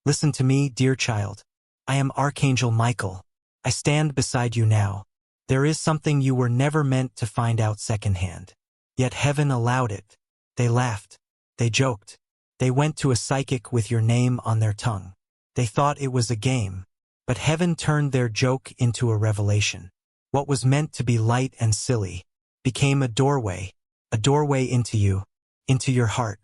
Listen to me, dear child. I am Archangel Michael. I stand beside you now. There is something you were never meant to find out secondhand. Yet heaven allowed it. They laughed. They joked. They went to a psychic with your name on their tongue. They thought it was a game. But heaven turned their joke into a revelation. What was meant to be light and silly became a doorway into you, into your heart,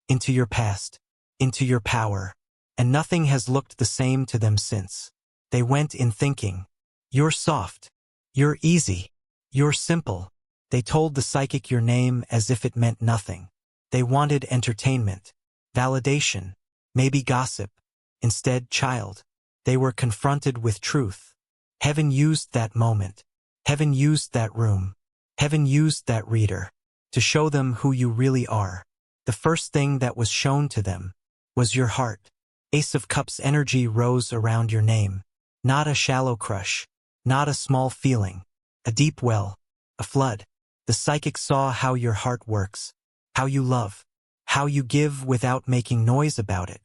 into your past, into your power. And nothing has looked the same to them since. They went in thinking, you're soft, you're easy, you're simple. They told the psychic your name as if it meant nothing. They wanted entertainment, validation, maybe gossip. Instead, child, they were confronted with truth. Heaven used that moment. Heaven used that room. Heaven used that reader to show them who you really are. The first thing that was shown to them was your heart. Ace of Cups energy rose around your name. Not a shallow crush, not a small feeling, a deep well, a flood. The psychic saw how your heart works, how you love, how you give without making noise about it,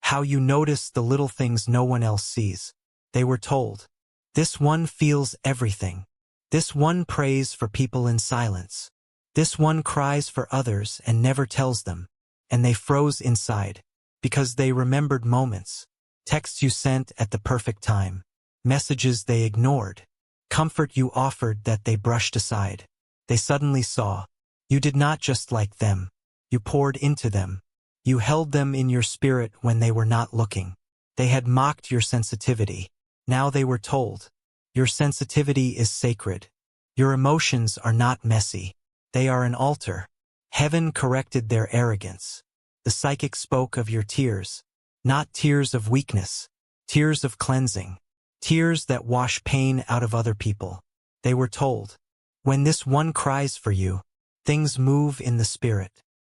how you notice the little things no one else sees. They were told, this one feels everything. This one prays for people in silence. This one cries for others and never tells them. And they froze inside, because they remembered moments, texts you sent at the perfect time, messages they ignored, comfort you offered that they brushed aside. They suddenly saw, you did not just like them, you poured into them. You held them in your spirit when they were not looking. They had mocked your sensitivity. Now they were told, your sensitivity is sacred. Your emotions are not messy. They are an altar. Heaven corrected their arrogance. The psychic spoke of your tears, not tears of weakness, tears of cleansing, tears that wash pain out of other people. They were told, when this one cries for you, things move in the spirit.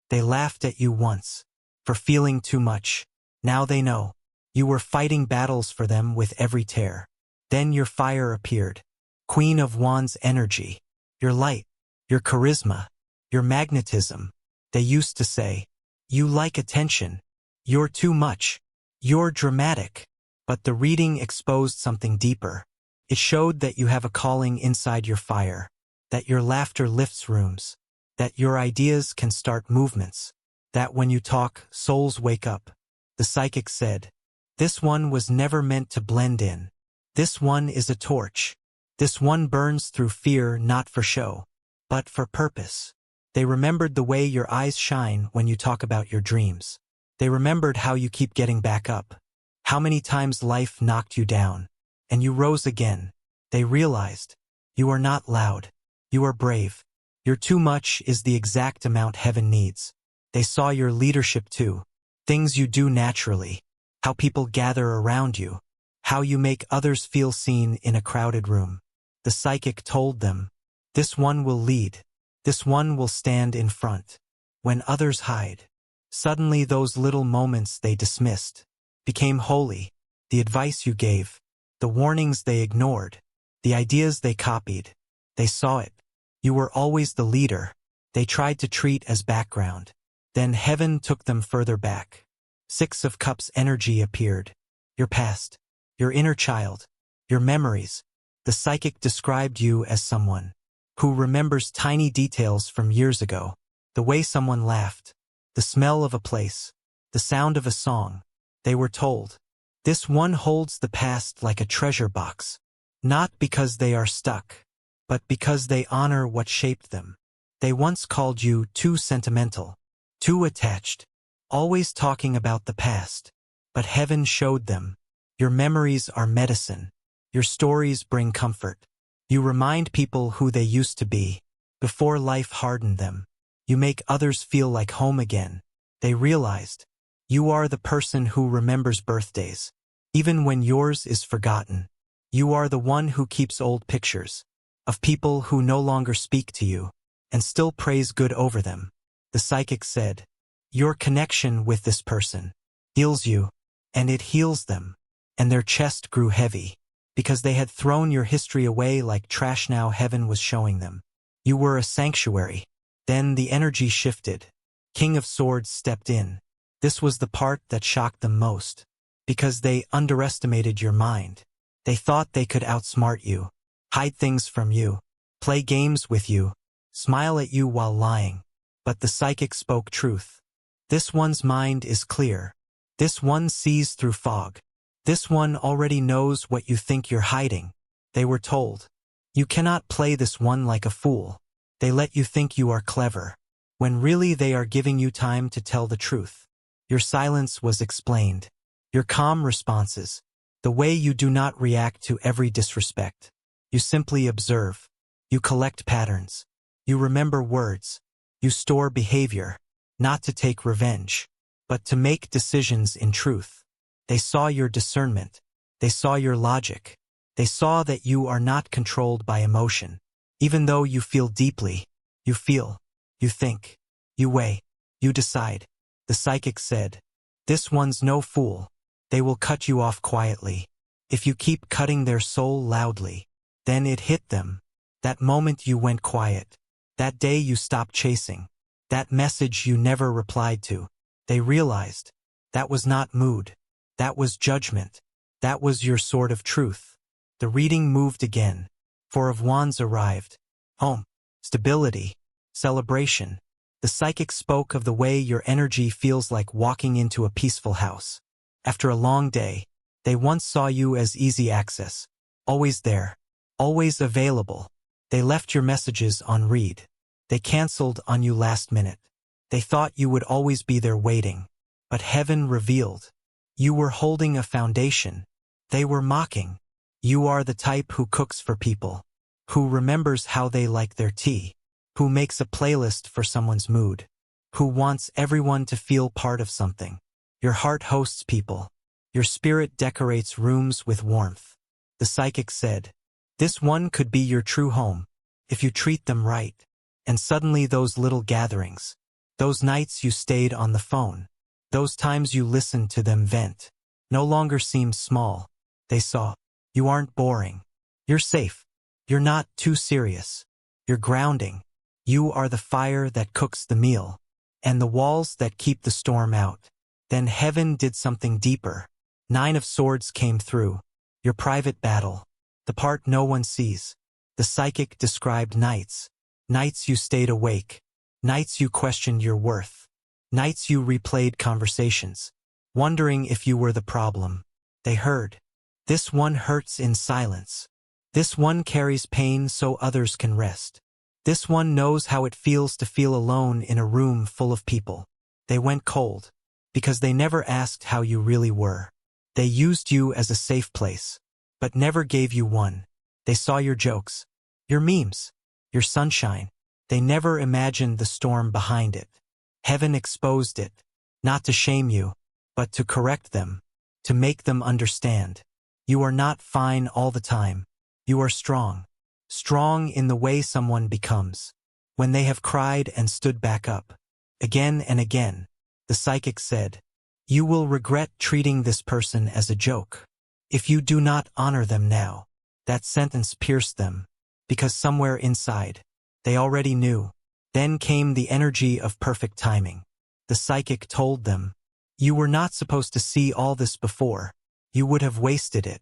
They laughed at you once, for feeling too much. Now they know, you were fighting battles for them with every tear. Then your fire appeared, Queen of Wands energy, your light, your charisma, your magnetism. They used to say, you like attention. You're too much. You're dramatic. But the reading exposed something deeper. It showed that you have a calling inside your fire, that your laughter lifts rooms, that your ideas can start movements, that when you talk, souls wake up. The psychic said, this one was never meant to blend in. This one is a torch. This one burns through fear, not for show, but for purpose. They remembered the way your eyes shine when you talk about your dreams. They remembered how you keep getting back up, how many times life knocked you down, and you rose again. They realized, you are not loud. You are brave. Your too much is the exact amount heaven needs. They saw your leadership too, things you do naturally, how people gather around you, how you make others feel seen in a crowded room. The psychic told them, this one will lead. This one will stand in front. When others hide. Suddenly those little moments they dismissed became holy. The advice you gave, the warnings they ignored, the ideas they copied. They saw it. You were always the leader. They tried to treat as background. Then heaven took them further back. 6 of Cups energy appeared. Your past, your inner child, your memories. The psychic described you as someone who remembers tiny details from years ago, the way someone laughed, the smell of a place, the sound of a song. They were told, this one holds the past like a treasure box, not because they are stuck, but because they honor what shaped them. They once called you too sentimental, too attached, always talking about the past. But heaven showed them, your memories are medicine, your stories bring comfort. You remind people who they used to be, before life hardened them. You make others feel like home again. They realized, you are the person who remembers birthdays, even when yours is forgotten. You are the one who keeps old pictures, of people who no longer speak to you, and still prays good over them. The psychic said, your connection with this person heals you, and it heals them. And their chest grew heavy, because they had thrown your history away like trash. Now heaven was showing them. You were a sanctuary. Then the energy shifted. King of Swords stepped in. This was the part that shocked them most. because they underestimated your mind. They thought they could outsmart you, hide things from you, play games with you, smile at you while lying. But the psychic spoke truth. This one's mind is clear. This one sees through fog. This one already knows what you think you're hiding. They were told. You cannot play this one like a fool. They let you think you are clever, when really they are giving you time to tell the truth. Your silence was explained. Your calm responses. The way you do not react to every disrespect. You simply observe. You collect patterns. You remember words. You store behavior, not to take revenge, but to make decisions in truth. They saw your discernment. They saw your logic. They saw that you are not controlled by emotion. Even though you feel deeply, you feel, you think, you weigh, you decide. The psychic said, this one's no fool. They will cut you off quietly. If you keep cutting their soul loudly, then it hit them. That moment you went quiet. That day you stopped chasing. That message you never replied to. They realized. That was not mood. That was judgment. That was your sword of truth. The reading moved again. Four of Wands arrived. Home. Stability. Celebration. The psychic spoke of the way your energy feels like walking into a peaceful house. After a long day, they once saw you as easy access. Always there. Always available. They left your messages on read. They canceled on you last minute. They thought you would always be there waiting. But heaven revealed. You were holding a foundation. They were mocking. You are the type who cooks for people, who remembers how they like their tea, who makes a playlist for someone's mood, who wants everyone to feel part of something. Your heart hosts people. Your spirit decorates rooms with warmth. The psychic said, this one could be your true home, if you treat them right. And suddenly those little gatherings, those nights you stayed on the phone, those times you listened to them vent, no longer seemed small. They saw. You aren't boring. You're safe. You're not too serious. You're grounding. You are the fire that cooks the meal, and the walls that keep the storm out. Then heaven did something deeper. 9 of Swords came through. Your private battle. The part no one sees. The psychic described nights. Nights you stayed awake. Nights you questioned your worth. Nights you replayed conversations, wondering if you were the problem. They heard. This one hurts in silence. This one carries pain so others can rest. This one knows how it feels to feel alone in a room full of people. They went cold, because they never asked how you really were. They used you as a safe place, but never gave you one. They saw your jokes, your memes, your sunshine. They never imagined the storm behind it. Heaven exposed it, not to shame you, but to correct them, to make them understand. You are not fine all the time. You are strong. Strong in the way someone becomes, when they have cried and stood back up. Again and again, the psychic said, you will regret treating this person as a joke. If you do not honor them now. That sentence pierced them, because somewhere inside, they already knew. Then came the energy of perfect timing. The psychic told them, you were not supposed to see all this before. You would have wasted it.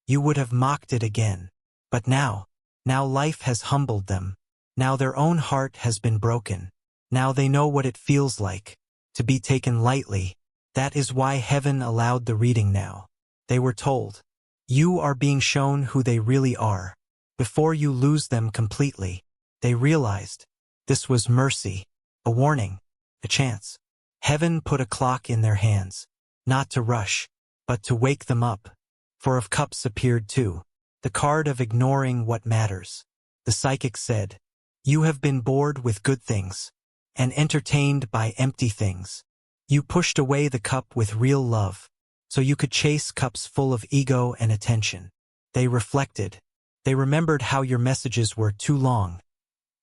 You would have mocked it again. But now life has humbled them. Now their own heart has been broken. Now they know what it feels like, to be taken lightly. That is why heaven allowed the reading now. They were told, you are being shown who they really are. Before you lose them completely. They realized, this was mercy, a warning, a chance. Heaven put a clock in their hands, not to rush, but to wake them up. 4 of Cups appeared too, the card of ignoring what matters. The psychic said, you have been bored with good things, and entertained by empty things. You pushed away the cup with real love, so you could chase cups full of ego and attention. They reflected. They remembered how your messages were too long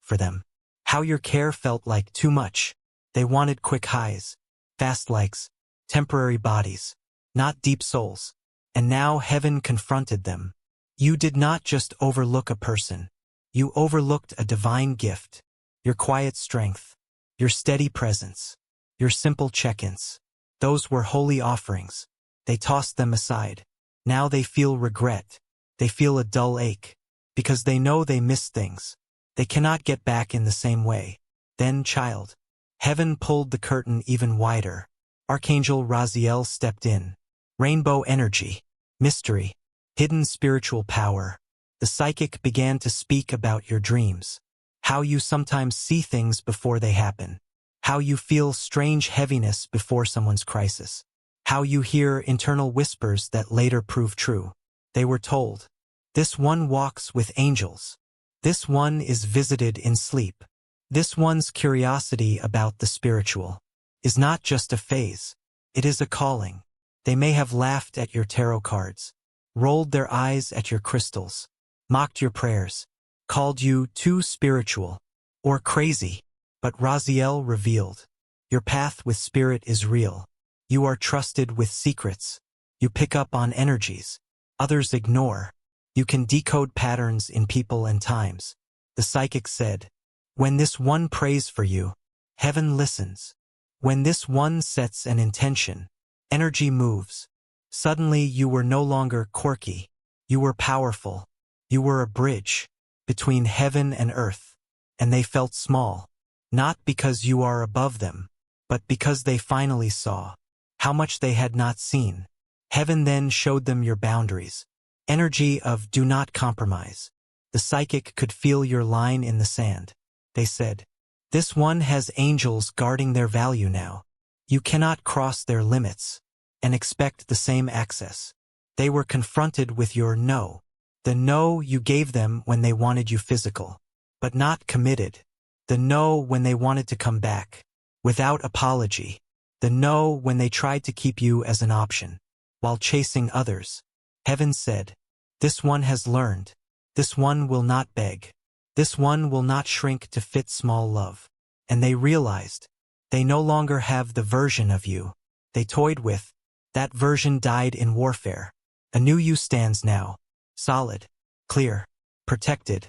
for them, how your care felt like too much. They wanted quick highs, fast likes, temporary bodies, not deep souls. And now heaven confronted them. You did not just overlook a person. You overlooked a divine gift. Your quiet strength, your steady presence, your simple check-ins. Those were holy offerings. They tossed them aside. Now they feel regret. They feel a dull ache. Because they know they missed things. They cannot get back in the same way. Then, child. Heaven pulled the curtain even wider. Archangel Raziel stepped in. Rainbow energy. Mystery. Hidden spiritual power. The psychic began to speak about your dreams. How you sometimes see things before they happen. How you feel strange heaviness before someone's crisis. How you hear internal whispers that later prove true. They were told. This one walks with angels. This one is visited in sleep. This one's curiosity about the spiritual is not just a phase. It is a calling. They may have laughed at your tarot cards, rolled their eyes at your crystals, mocked your prayers, called you too spiritual or crazy. But Raziel revealed, your path with spirit is real. You are trusted with secrets. You pick up on energies others ignore. You can decode patterns in people and times. The psychic said, when this one prays for you, heaven listens. When this one sets an intention, energy moves. Suddenly you were no longer quirky. You were powerful. You were a bridge between heaven and earth. And they felt small. Not because you are above them, but because they finally saw how much they had not seen. Heaven then showed them your boundaries. Energy of do not compromise. The psychic could feel your line in the sand. They said, this one has angels guarding their value now. You cannot cross their limits and expect the same access. They were confronted with your no. The no you gave them when they wanted you physical, but not committed. The no when they wanted to come back, without apology. The no when they tried to keep you as an option, while chasing others. Heaven said, this one has learned. This one will not beg. This one will not shrink to fit small love. And they realized, they no longer have the version of you they toyed with. That version died in warfare. A new you stands now, solid, clear, protected.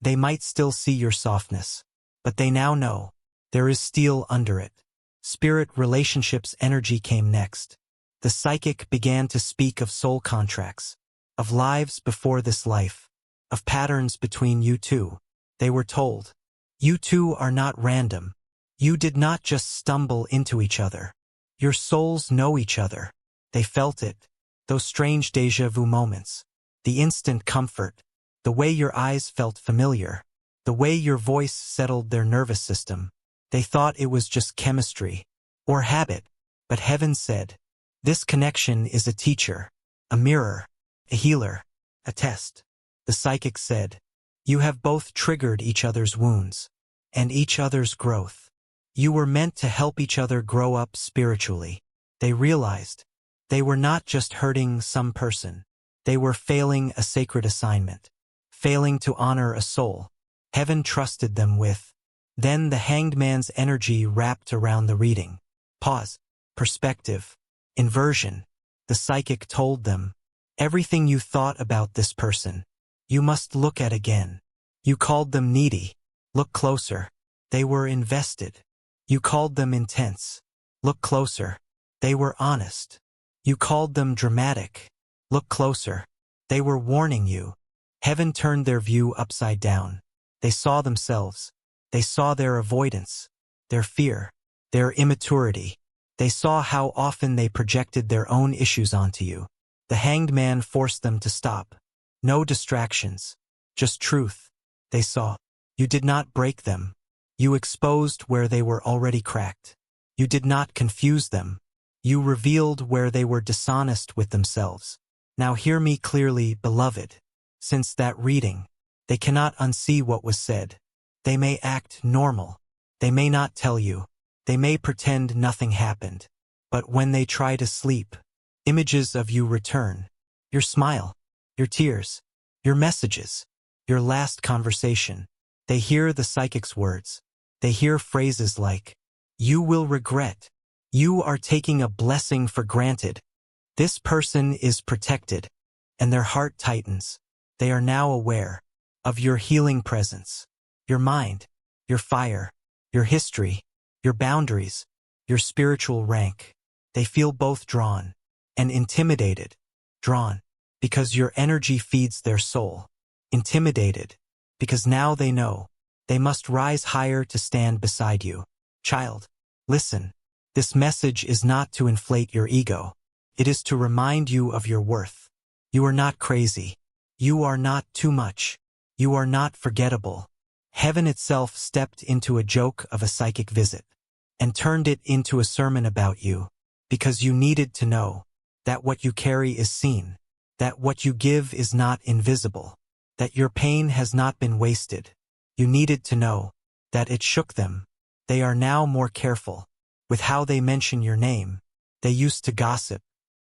They might still see your softness, but they now know, there is steel under it. Spirit relationships energy came next. The psychic began to speak of soul contracts, of lives before this life, of patterns between you two. They were told, you two are not random. You did not just stumble into each other. Your souls know each other. They felt it, those strange déjà vu moments, the instant comfort, the way your eyes felt familiar, the way your voice settled their nervous system. They thought it was just chemistry or habit, but heaven said, this connection is a teacher, a mirror, a healer, a test. The psychic said, you have both triggered each other's wounds and each other's growth. You were meant to help each other grow up spiritually. They realized they were not just hurting some person. They were failing a sacred assignment, failing to honor a soul heaven trusted them with. Then the hanged man's energy wrapped around the reading. Pause. Perspective. Inversion. The psychic told them, everything you thought about this person, you must look at again. You called them needy. Look closer. They were invested. You called them intense. Look closer. They were honest. You called them dramatic. Look closer. They were warning you. Heaven turned their view upside down. They saw themselves. They saw their avoidance, their fear, their immaturity. They saw how often they projected their own issues onto you. The hanged man forced them to stop. No distractions, just truth. They saw. You did not break them. You exposed where they were already cracked. You did not confuse them. You revealed where they were dishonest with themselves. Now hear me clearly, beloved. Since that reading, they cannot unsee what was said. They may act normal. They may not tell you. They may pretend nothing happened. But when they try to sleep, images of you return. Your smile, your tears, your messages, your last conversation. They hear the psychic's words. They hear phrases like, you will regret. You are taking a blessing for granted. This person is protected. And their heart tightens. They are now aware of your healing presence, your mind, your fire, your history, your boundaries, your spiritual rank. They feel both drawn. and intimidated, drawn, because your energy feeds their soul. Intimidated, because now they know they must rise higher to stand beside you. Child, listen. This message is not to inflate your ego. It is to remind you of your worth. You are not crazy. You are not too much. You are not forgettable. Heaven itself stepped into a joke of a psychic visit and turned it into a sermon about you, because you needed to know that what you carry is seen, that what you give is not invisible, that your pain has not been wasted. You needed to know that it shook them. They are now more careful with how they mention your name. They used to gossip.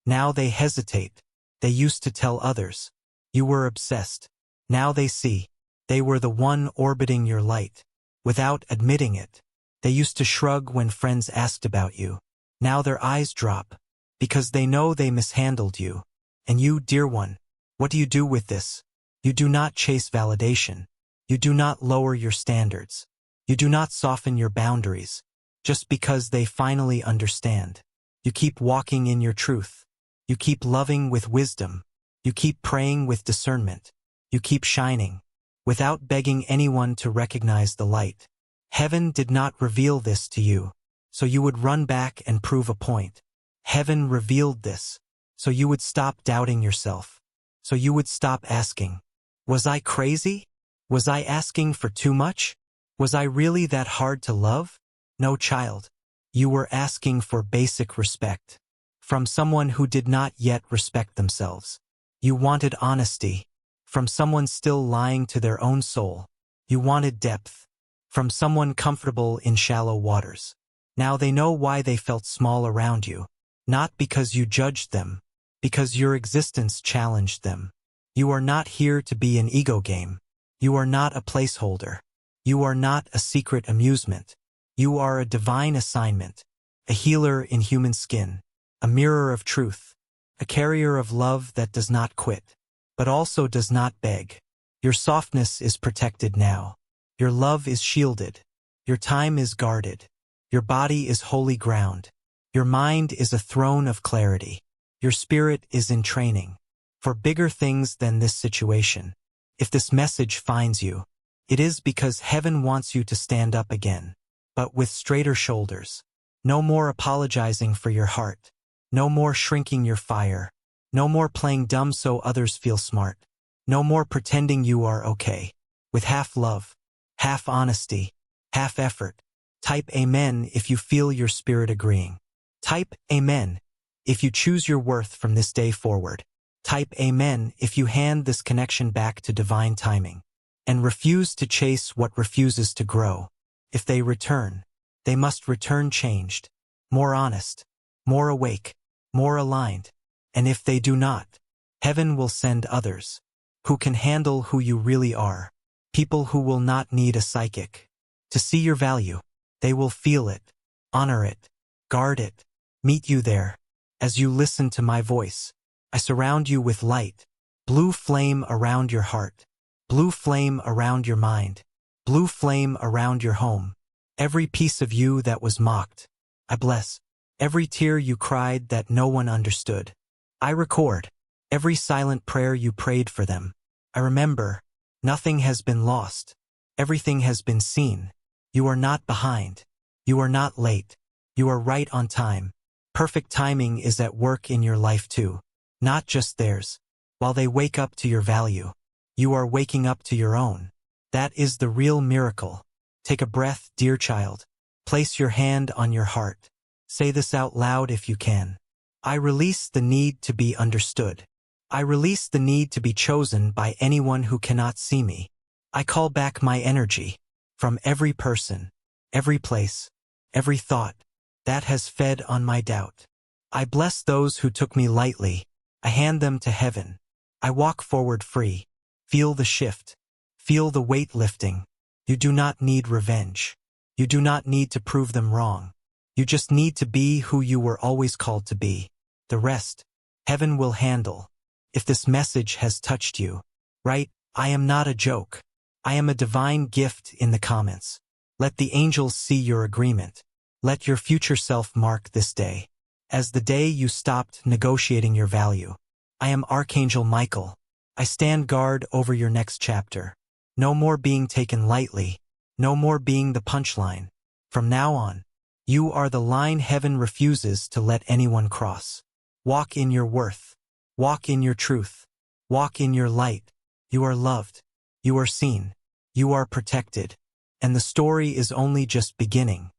Now they hesitate. They used to tell others you were obsessed. Now they see they were the one orbiting your light without admitting it. They used to shrug when friends asked about you. Now their eyes drop because they know they mishandled you. And you, dear one, what do you do with this? You do not chase validation. You do not lower your standards. You do not soften your boundaries just because they finally understand. You keep walking in your truth. You keep loving with wisdom. You keep praying with discernment. You keep shining without begging anyone to recognize the light. Heaven did not reveal this to you, so you would run back and prove a point. Heaven revealed this, so you would stop doubting yourself, so you would stop asking, was I crazy? Was I asking for too much? Was I really that hard to love? No, child. You were asking for basic respect from someone who did not yet respect themselves. You wanted honesty from someone still lying to their own soul. You wanted depth from someone comfortable in shallow waters. Now they know why they felt small around you, not because you judged them, because your existence challenged them. You are not here to be an ego game. You are not a placeholder. You are not a secret amusement. You are a divine assignment, a healer in human skin, a mirror of truth, a carrier of love that does not quit, but also does not beg. Your softness is protected now. Your love is shielded. Your time is guarded. Your body is holy ground. Your mind is a throne of clarity. Your spirit is in training for bigger things than this situation. If this message finds you, it is because heaven wants you to stand up again, but with straighter shoulders. No more apologizing for your heart. No more shrinking your fire. No more playing dumb so others feel smart. No more pretending you are okay. With half love, half honesty, half effort. Type Amen if you feel your spirit agreeing. Type Amen if you choose your worth from this day forward. Type Amen if you hand this connection back to divine timing and refuse to chase what refuses to grow. If they return, they must return changed, more honest, more awake, more aligned. And if they do not, heaven will send others who can handle who you really are. People who will not need a psychic to see your value. They will feel it, honor it, guard it, meet you there. As you listen to my voice, I surround you with light, blue flame around your heart, blue flame around your mind, blue flame around your home. Every piece of you that was mocked, I bless. Every tear you cried that no one understood, I record. Every silent prayer you prayed for them, I remember. Nothing has been lost. Everything has been seen. You are not behind. You are not late. You are right on time. Perfect timing is at work in your life too, not just theirs. While they wake up to your value, you are waking up to your own. That is the real miracle. Take a breath, dear child. Place your hand on your heart. Say this out loud if you can. I release the need to be understood. I release the need to be chosen by anyone who cannot see me. I call back my energy from every person, every place, every thought that has fed on my doubt. I bless those who took me lightly. I hand them to heaven. I walk forward free. Feel the shift. Feel the weight lifting. You do not need revenge. You do not need to prove them wrong. You just need to be who you were always called to be. The rest, heaven will handle. If this message has touched you, write, I am not a joke. I am a divine gift in the comments. Let the angels see your agreement. Let your future self mark this day as the day you stopped negotiating your value. I am Archangel Michael. I stand guard over your next chapter. No more being taken lightly. No more being the punchline. From now on, you are the line heaven refuses to let anyone cross. Walk in your worth. Walk in your truth. Walk in your light. You are loved. You are seen. You are protected. And the story is only just beginning.